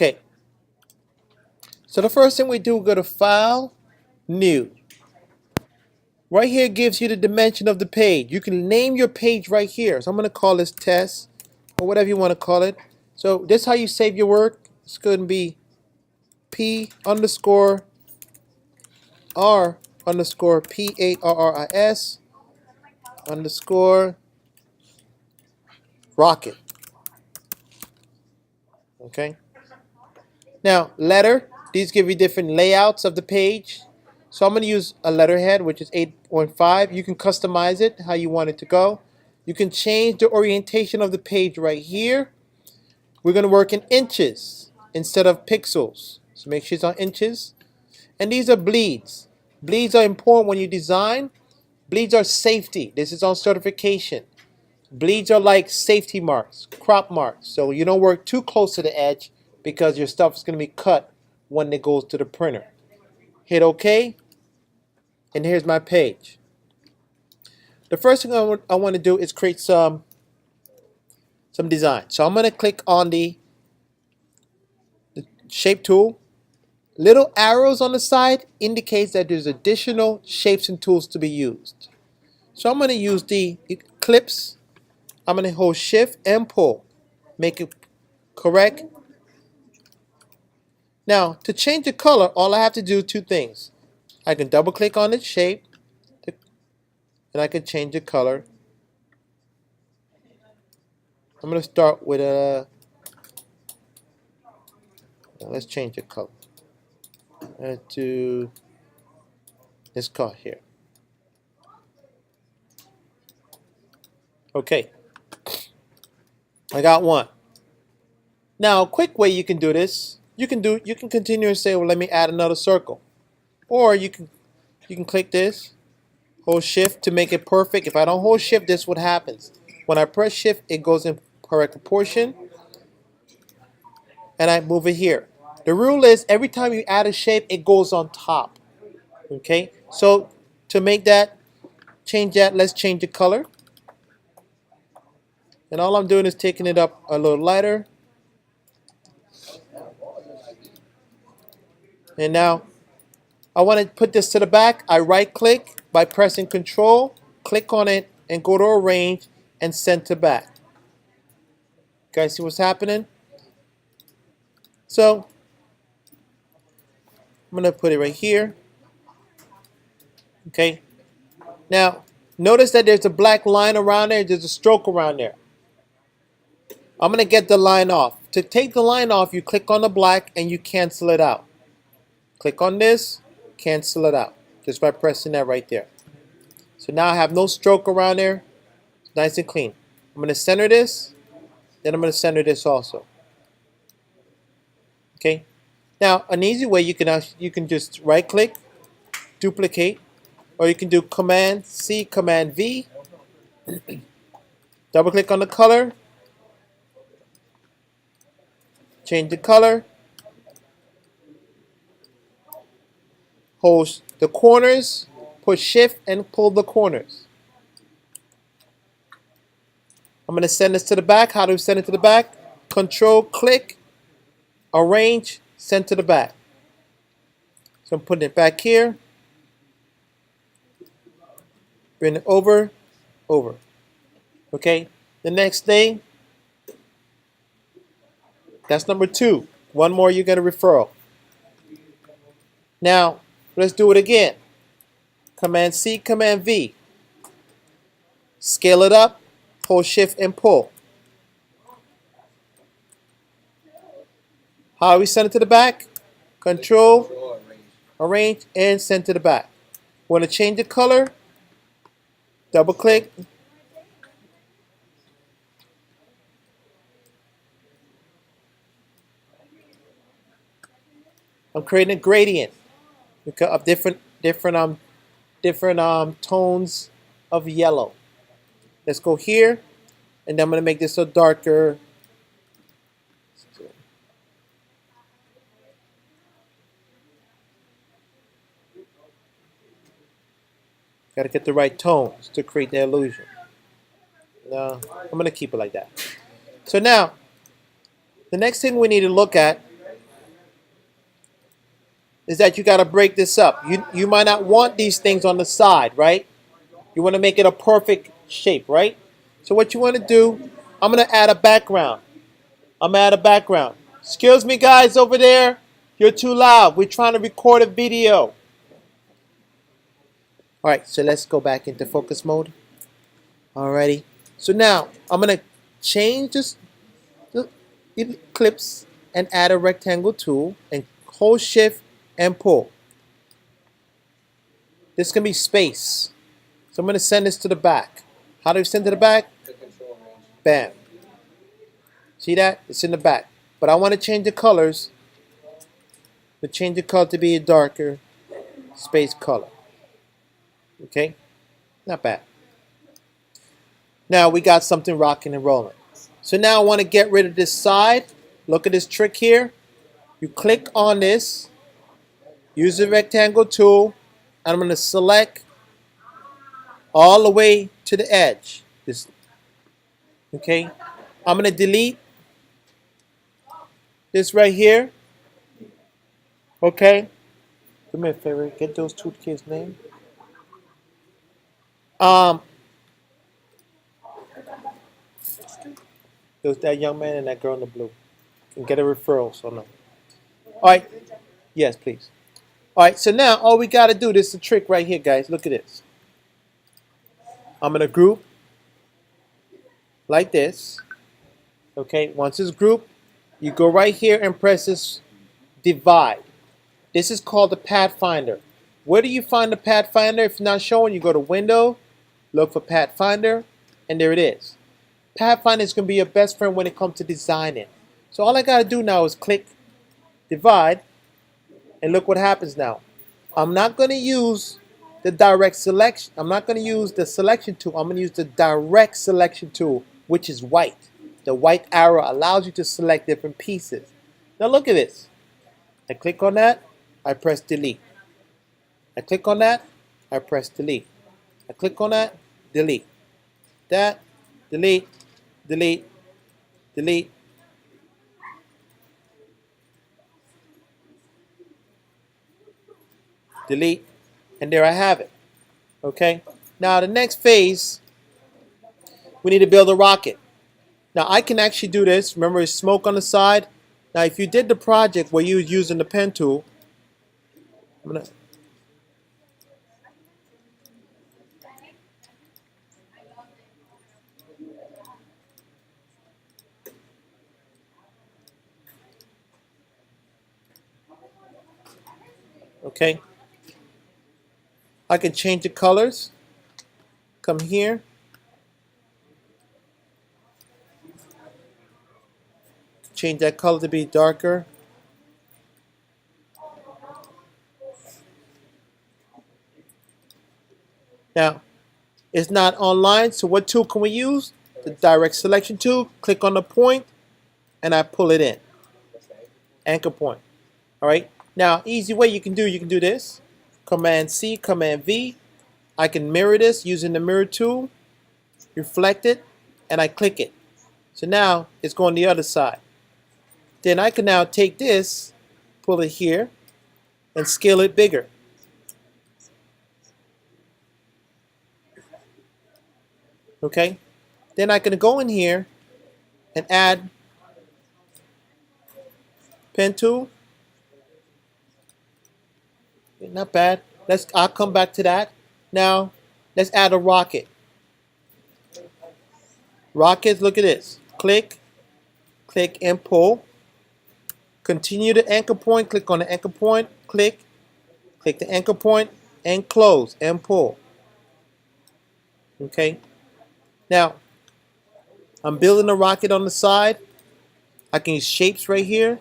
Okay, so the first thing we do, go to File, New. Right here gives you the dimension of the page. You can name your page right here. So I'm going to call this test or whatever you want to call it. So this is how you save your work. It's going to be P underscore R underscore PARRIS underscore rocket. Okay. Now letter. These give you different layouts of the page. So I'm going to use a letterhead, which is 8.5. You can customize it how you want it to go. You can change the orientation of the page right here. We're going to work in inches instead of pixels. So make sure it's on inches. And these are bleeds. Bleeds are important when you design. Bleeds are safety. This is on certification. Bleeds are like safety marks, crop marks. So you don't work too close to the edge because your stuff is going to be cut when it goes to the printer. Hit OK. And here's my page. The first thing I want to do is create some design. So I'm going to click on the shape tool. Little arrows on the side indicates that there's additional shapes and tools to be used. So I'm going to use the ellipse. I'm going to hold shift and pull. Make it correct. Now to change the color, all I have to do is two things. I can double click on the shape and I can change the color. I'm going to start with a, let's change the color to this color here. Okay, I got one. Now a quick way you can do this, you can continue and say, well, let me add another circle. Or you can click this, hold shift to make it perfect. If I don't hold shift, this is what happens. When I press shift, it goes in correct proportion. And I move it here. The rule is every time you add a shape, it goes on top. Okay, so to make that, change that, let's change the color. And all I'm doing is taking it up a little lighter. And now I want to put this to the back. I right click by pressing Control, click on it, and go to Arrange and Send to Back. You guys see what's happening? So I'm going to put it right here. Okay. Now notice that there's a black line around there. There's a stroke around there. I'm going to get the line off. To take the line off, you click on the black and you cancel it out. Click on this, cancel it out, just by pressing that right there. So now I have no stroke around there. It's nice and clean. I'm going to center this, then I'm going to center this also. Okay. Now an easy way you can just right click, duplicate, or you can do Command C, Command V, double click on the color, change the color, hold the corners, push shift and pull the corners. I'm going to send this to the back. How do we send it to the back? Control click, arrange, send to the back. So I'm putting it back here. Bring it over. Okay. The next thing, that's number 2. One more, you get a referral. Now let's do it again. Command C, Command V. Scale it up, hold shift and pull. How do we send it to the back? Control, arrange, and send to the back. Want to change the color? Double click. I'm creating a gradient of different tones of yellow. Let's go here, and then I'm going to make this a darker. Got to get the right tones to create the illusion. No, I'm going to keep it like that. So now, the next thing we need to look at is that you got to break this up. You might not want these things on the side, right? You want to make it a perfect shape, right? So what you want to do, I'm going to add a background. I'm going to add a background. Excuse me, guys, over there. You're too loud. We're trying to record a video. All right, so let's go back into focus mode. Alrighty. So now I'm going to change the ellipse and add a rectangle tool and hold shift and pull. This can be space. So I'm going to send this to the back. How do we send to the back? Bam. See that? It's in the back. But I want to change the colors. Change the color to be a darker space color. Okay? Not bad. Now we got something rocking and rolling. So now I want to get rid of this side. Look at this trick here. You click on this. Use the rectangle tool. And I'm going to select all the way to the edge. This, okay? I'm going to delete this right here. Okay? Do me a favor. Get those two kids' names. It was that young man and that girl in the blue. Can get a referral, so no. Alright. Yes, please. Alright, so now all we got to do, this is a trick right here, guys. Look at this. I'm going to group like this. Okay, once it's grouped, you go right here and press this divide. This is called the Pathfinder. Where do you find the Pathfinder? If not showing, you go to Window, look for Pathfinder, and there it is. Pathfinder is going to be your best friend when it comes to designing. So all I got to do now is click divide, and look what happens now. I'm not going to use the direct selection. I'm not going to use the selection tool. I'm going to use the direct selection tool, which is white. The white arrow allows you to select different pieces. Now look at this. I click on that, I press delete. I click on that, I press delete. I click on that, delete. That, delete, delete, delete. Delete, and there I have it. Okay, now the next phase, we need to build a rocket. Now I can actually do this. Remember, it's smoke on the side. Now if you did the project where you was using the pen tool, I'm gonna okay. I can change the colors. Come here. Change that color to be darker. Now, it's not online, so what tool can we use? The direct selection tool. Click on the point, and I pull it in. Anchor point. All right. Now, easy way you can do this. Command C, Command V. I can mirror this using the mirror tool. Reflect it, and I click it. So now it's going the other side. Then I can now take this, pull it here, and scale it bigger. Okay? Then I can go in here and add pen tool. Not bad. I'll come back to that. Now, let's add a rocket. Rockets, look at this. Click, click, and pull. Continue the anchor point. Click on the anchor point. Click, click the anchor point, and close and pull. Okay. Now, I'm building a rocket on the side. I can use shapes right here.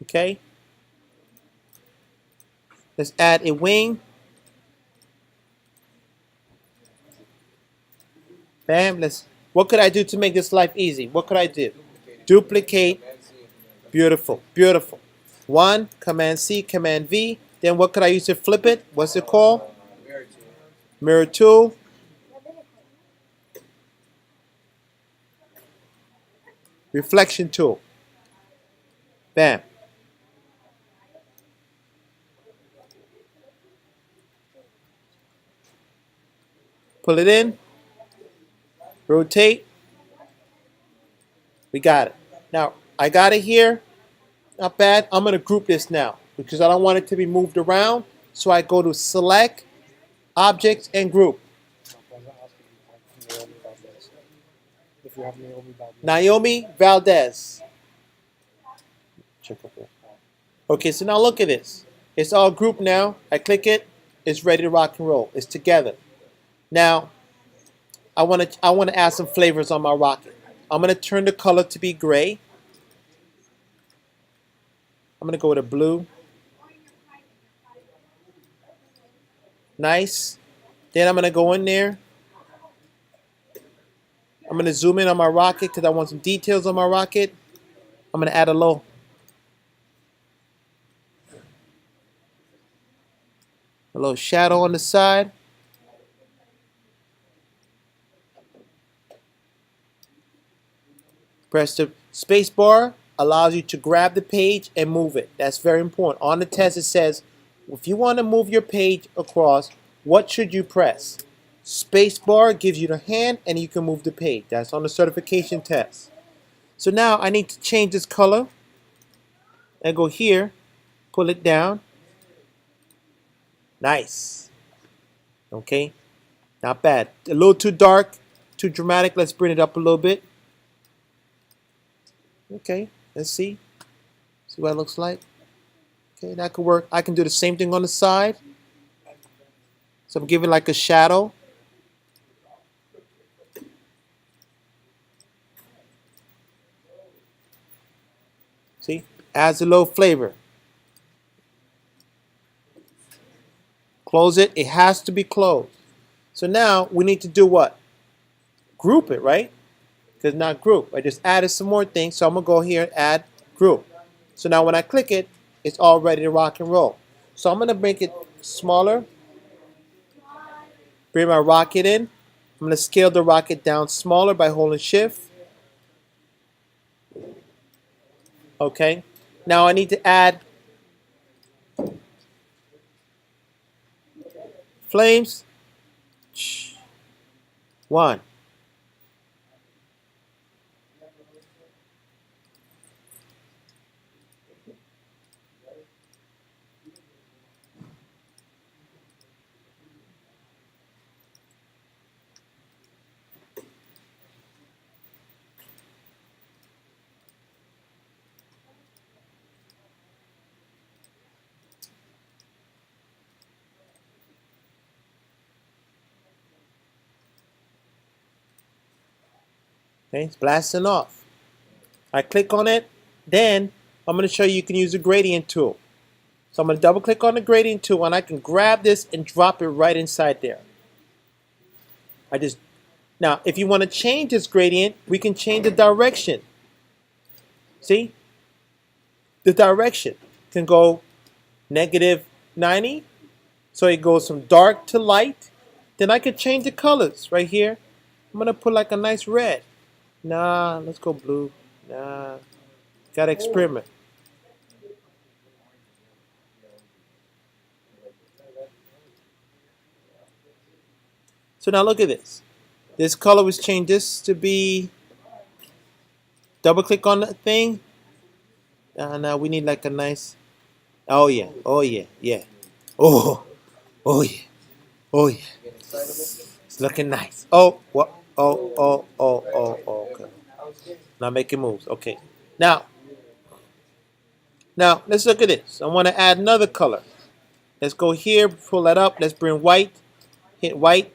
Okay. Let's add a wing. Bam. What could I do to make this life easy? What could I do? Duplicate. Beautiful. Beautiful. 1, Command C, Command V. Then what could I use to flip it? What's it called? Mirror tool. Reflection tool. Bam. Pull it in. Rotate. We got it. Now, I got it here. Not bad. I'm going to group this now because I don't want it to be moved around. So I go to Select, Objects, and Group. If you have Naomi Valdez. Naomi Valdez. Check up there. Okay, so now look at this. It's all grouped now. I click it. It's ready to rock and roll. It's together. Now, I want to add some flavors on my rocket. I'm going to turn the color to be gray. I'm going to go with a blue. Nice. Then I'm going to go in there. I'm going to zoom in on my rocket because I want some details on my rocket. I'm going to add a little shadow on the side. Press the space bar, allows you to grab the page and move it. That's very important. On the test it says, if you want to move your page across, what should you press? Space bar gives you the hand and you can move the page. That's on the certification test. So now I need to change this color. And go here, pull it down. Nice. Okay, not bad. A little too dark, too dramatic. Let's bring it up a little bit. Okay, let's see. See what it looks like. Okay, that could work. I can do the same thing on the side. So I'm giving like a shadow. See, adds a little flavor. Close it. It has to be closed. So now we need to do what? Group it, right? Because not group. I just added some more things. So I'm going to go here and add group. So now when I click it, it's all ready to rock and roll. So I'm going to make it smaller. Bring my rocket in. I'm going to scale the rocket down smaller by holding shift. Okay. Now I need to add flames. 1. Okay, it's blasting off. I click on it. Then I'm going to show you can use the gradient tool. So I'm going to double click on the gradient tool and I can grab this and drop it right inside there. Now if you want to change this gradient, we can change the direction. See? The direction can go -90. So it goes from dark to light. Then I can change the colors right here. I'm going to put like a nice red. Nah, let's go blue. Nah, gotta experiment. So now look at this. This color was changed this to be, double click on the thing. Now we need like a nice, oh yeah, oh yeah, yeah. Oh, oh yeah, oh yeah. It's looking nice. Oh, what? Oh, okay. Now making moves. Okay. Now let's look at this. I want to add another color. Let's go here, pull that up. Let's bring white. Hit white.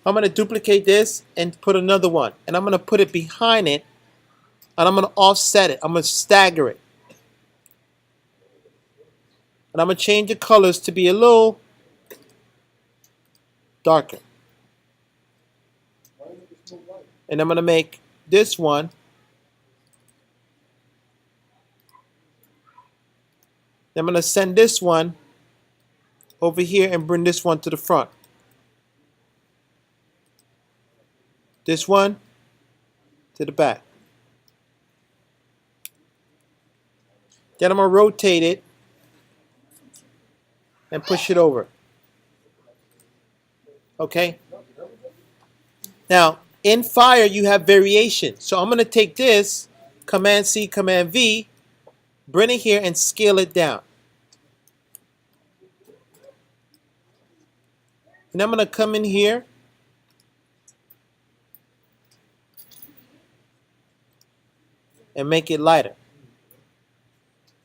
I'm going to duplicate this and put another one. And I'm going to put it behind it. And I'm going to offset it. I'm going to stagger it. And I'm going to change the colors to be a little darker. And I'm going to make this one. I'm going to send this one over here and bring this one to the front. This one to the back. Then I'm going to rotate it and push it over. Okay? Now, in Fire, you have variation. So I'm going to take this, Command C, Command V, bring it here and scale it down. And I'm going to come in here and make it lighter.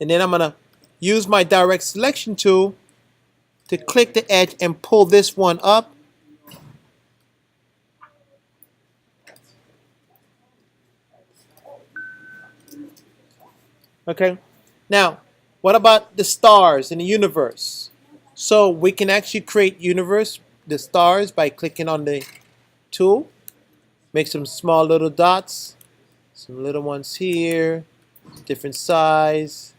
And then I'm going to use my direct selection tool to click the edge and pull this one up. Okay. Now, what about the stars in the universe? So we can actually create the stars by clicking on the tool. Make some small little dots. Some little ones here. Different size.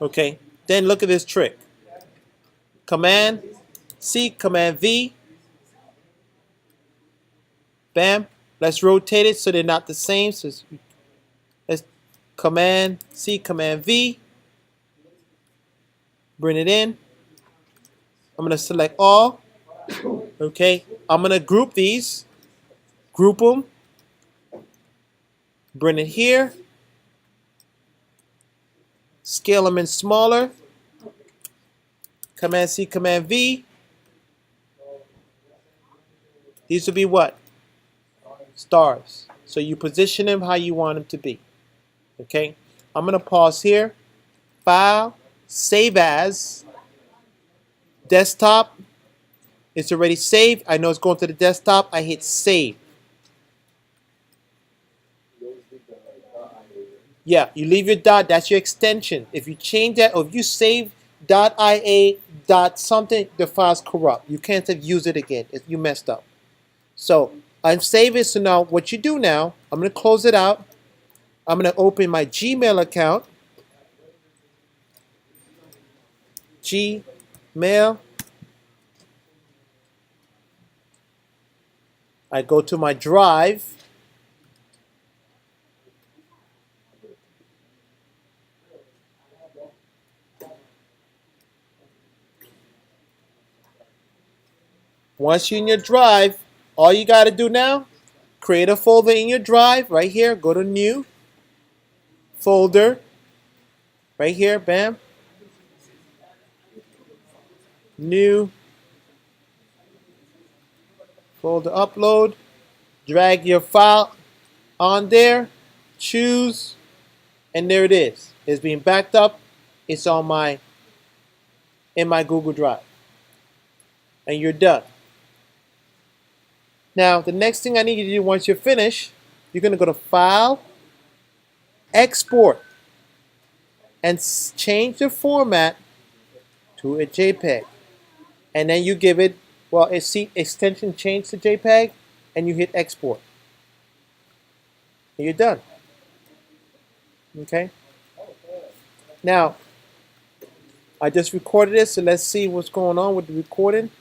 Okay. Then look at this trick. Command C, Command V. Bam. Let's rotate it so they're not the same. So let's Command C, Command V. Bring it in. I'm going to select all. Okay. I'm going to group these. Group them. Bring it here. Scale them in smaller. Command C, Command V. These will be what? Stars. So you position them how you want them to be. Okay. I'm going to pause here. File. Save as. Desktop. It's already saved. I know it's going to the desktop. I hit save. Yeah, you leave your dot. That's your extension. If you change that or if you save .ia .something, the file's corrupt. You can't use it again. You messed up. So I'm saving. So now what you do now, I'm going to close it out. I'm going to open my Gmail account. Gmail. I go to my drive. Once you're in your drive, all you got to do now, create a folder in your drive right here. Go to New Folder. Right here, bam. New folder upload. Drag your file on there. Choose. And there it is. It's being backed up. It's on in my Google Drive. And you're done. Now, the next thing I need you to do once you're finished, you're going to go to File, Export, and change the format to a JPEG. And then you give it, well, see extension change to JPEG, and you hit Export. And you're done. Okay? Now, I just recorded this, so let's see what's going on with the recording.